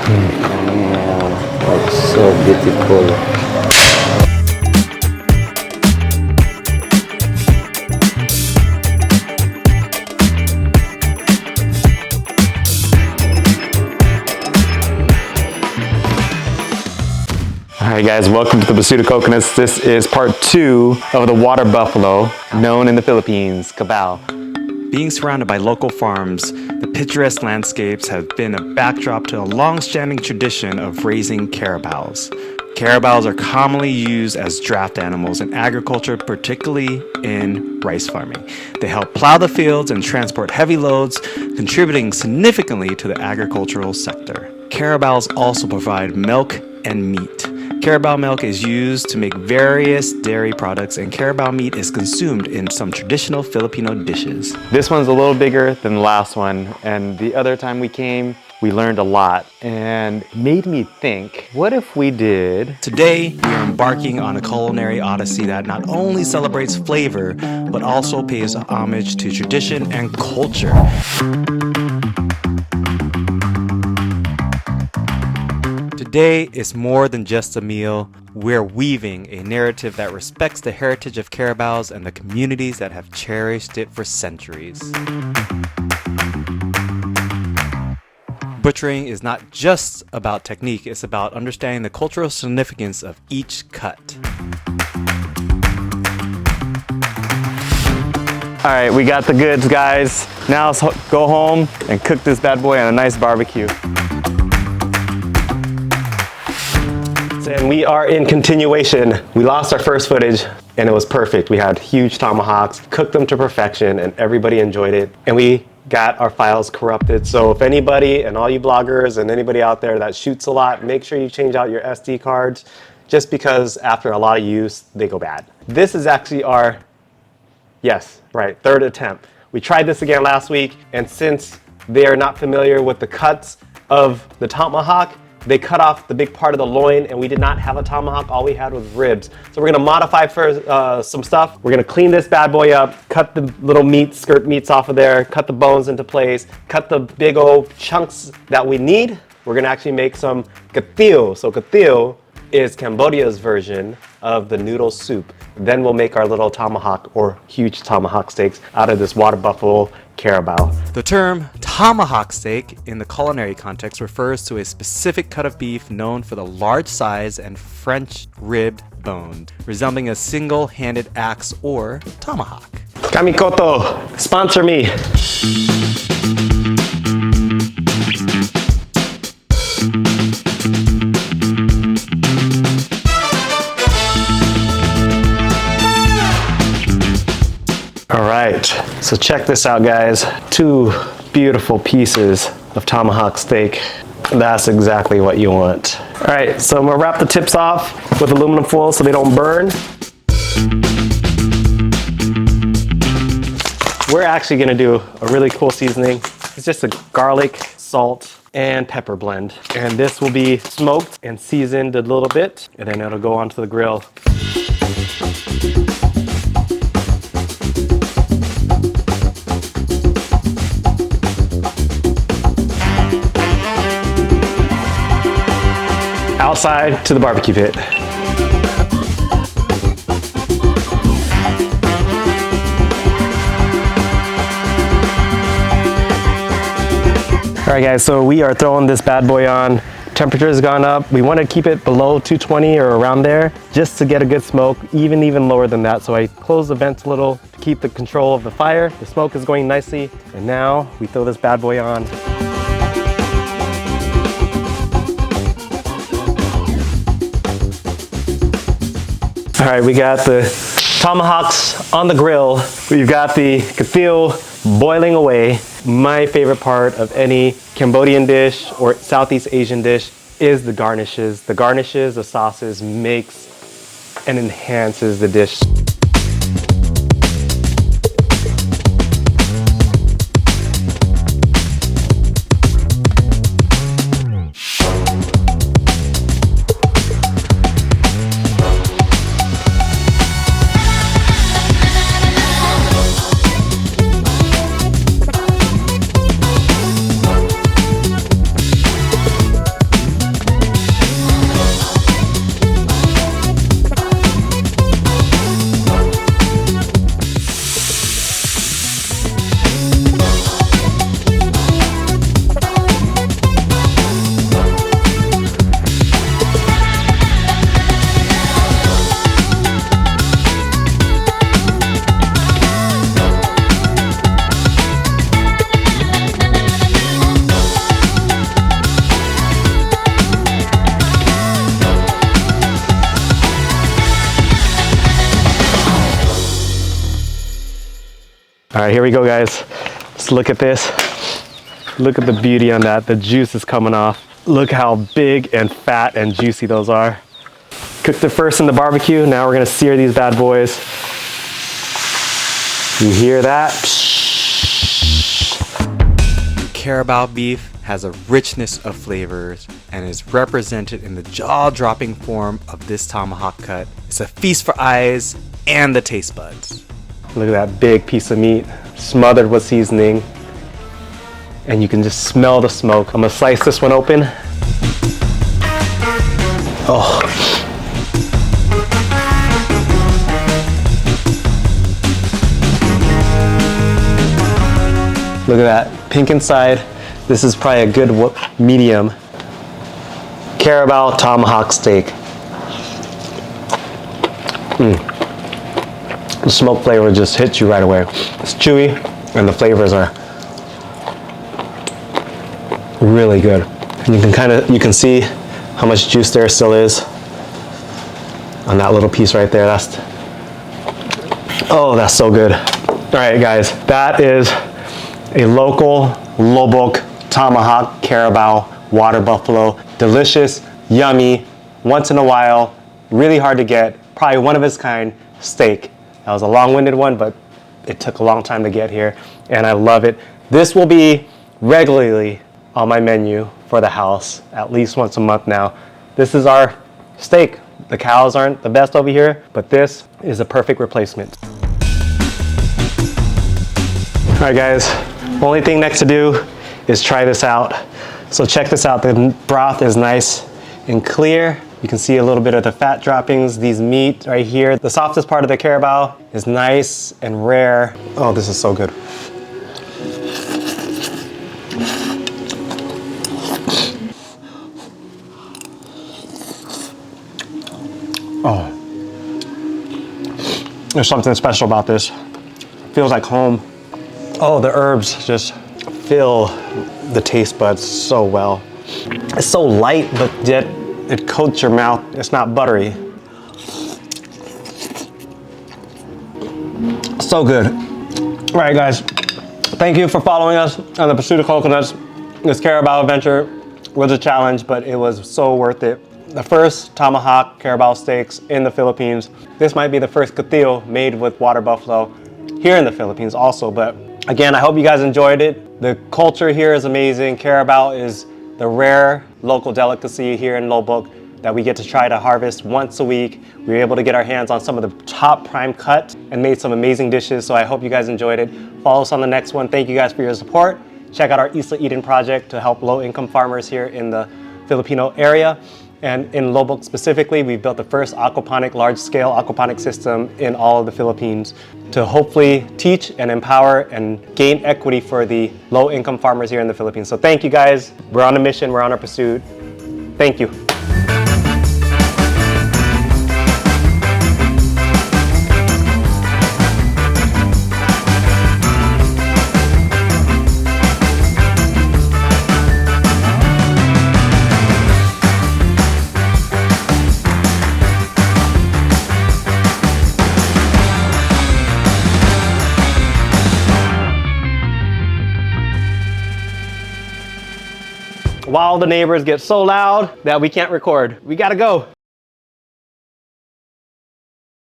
It's so beautiful. Alright guys, welcome to the Pursuit of Coconuts. This is part 2 of the water buffalo, known in the Philippines, Carabao. Being surrounded by local farms, the picturesque landscapes have been a backdrop to a long-standing tradition of raising carabaos. Carabaos are commonly used as draft animals in agriculture, particularly in rice farming. They help plow the fields and transport heavy loads, contributing significantly to the agricultural sector. Carabaos also provide milk and meat. Carabao milk is used to make various dairy products, and carabao meat is consumed in some traditional Filipino dishes. This one's a little bigger than the last one, and the other time we came, we learned a lot and made me think, what if we did? Today, we are embarking on a culinary odyssey that not only celebrates flavor, but also pays homage to tradition and culture. Today is more than just a meal. We're weaving a narrative that respects the heritage of carabaos and the communities that have cherished it for centuries. Butchering is not just about technique, it's about understanding the cultural significance of each cut. Alright, we got the goods, guys. Now let's go home and cook this bad boy on a nice barbecue. And we are in continuation. We lost our first footage and it was perfect. We had huge tomahawks, cooked them to perfection, and everybody enjoyed it. And we got our files corrupted. So if anybody, and all you bloggers and anybody out there that shoots a lot, make sure you change out your SD cards, just because after a lot of use, they go bad. This is actually our, yes, right, third attempt. We tried this again last week, and since they are not familiar with the cuts of the tomahawk, they cut off the big part of the loin, and we did not have a tomahawk. All we had was ribs. So we're gonna modify for some stuff. We're gonna clean this bad boy up, cut the little meat, skirt meats off of there, cut the bones into place, cut the big old chunks that we need. We're gonna actually make some kathiew. So kathiew is Cambodia's version of the noodle soup. Then we'll make our little tomahawk or huge tomahawk steaks out of this water buffalo carabao. The term tomahawk steak in the culinary context refers to a specific cut of beef known for the large size and French ribbed bone, resembling a single-handed axe or tomahawk. Kamikoto, sponsor me. All right, so check this out, guys. 2 beautiful pieces of tomahawk steak. That's exactly what you want. All right, so I'm gonna wrap the tips off with aluminum foil so they don't burn. We're actually gonna do a really cool seasoning. It's just a garlic, salt, and pepper blend. And this will be smoked and seasoned a little bit, and then it'll go onto the grill. Outside to the barbecue pit. All right guys, so we are throwing this bad boy on. Temperature has gone up. We want to keep it below 220 or around there just to get a good smoke, even lower than that. So I close the vents a little to keep the control of the fire. The smoke is going nicely. And now we throw this bad boy on. All right, we got the tomahawks on the grill. We've got the kathiew boiling away. My favorite part of any Cambodian dish or Southeast Asian dish is the garnishes. The garnishes, the sauces makes and enhances the dish. All right, here we go, guys. Let's look at this. Look at the beauty on that. The juice is coming off. Look how big and fat and juicy those are. Cooked it first in the barbecue. Now we're gonna sear these bad boys. You hear that? Carabao beef has a richness of flavors and is represented in the jaw-dropping form of this tomahawk cut. It's a feast for eyes and the taste buds. Look at that big piece of meat, smothered with seasoning. And you can just smell the smoke. I'm gonna slice this one open. Oh. Look at that, pink inside. This is probably a good medium Carabao Tomahawk steak. The smoke flavor just hits you right away. It's chewy and the flavors are really good. And you can see how much juice there still is on that little piece right there. That's so good. All right, guys, that is a local Lobok Tomahawk Carabao water buffalo. Delicious, yummy, once in a while, really hard to get, probably one of its kind steak. That was a long-winded one, but it took a long time to get here, and I love it. This will be regularly on my menu for the house, at least once a month now. This is our steak. The cows aren't the best over here, but this is a perfect replacement. All right, guys, only thing next to do is try this out. So check this out, the broth is nice and clear. You can see a little bit of the fat droppings, these meat right here. The softest part of the carabao is nice and rare. Oh, this is so good. Oh, there's something special about this. Feels like home. Oh, the herbs just fill the taste buds so well. It's so light, but yet it coats your mouth. It's not buttery. So good. All right, guys. Thank you for following us on the pursuit of coconuts. This Carabao adventure was a challenge, but it was so worth it. The first tomahawk Carabao steaks in the Philippines. This might be the first kathiew made with water buffalo here in the Philippines also, but again, I hope you guys enjoyed it. The culture here is amazing. Carabao is the rare local delicacy here in Lobok that we get to try to harvest once a week. We were able to get our hands on some of the top prime cut and made some amazing dishes, so I hope you guys enjoyed it. Follow us on the next one. Thank you guys for your support. Check out our Isla Eden project to help low-income farmers here in the Filipino area. And in Lobok specifically, we've built the first large-scale aquaponic system in all of the Philippines to hopefully teach and empower and gain equity for the low-income farmers here in the Philippines. So thank you guys. We're on a mission, we're on a pursuit. Thank you. While the neighbors get so loud that we can't record. We gotta go.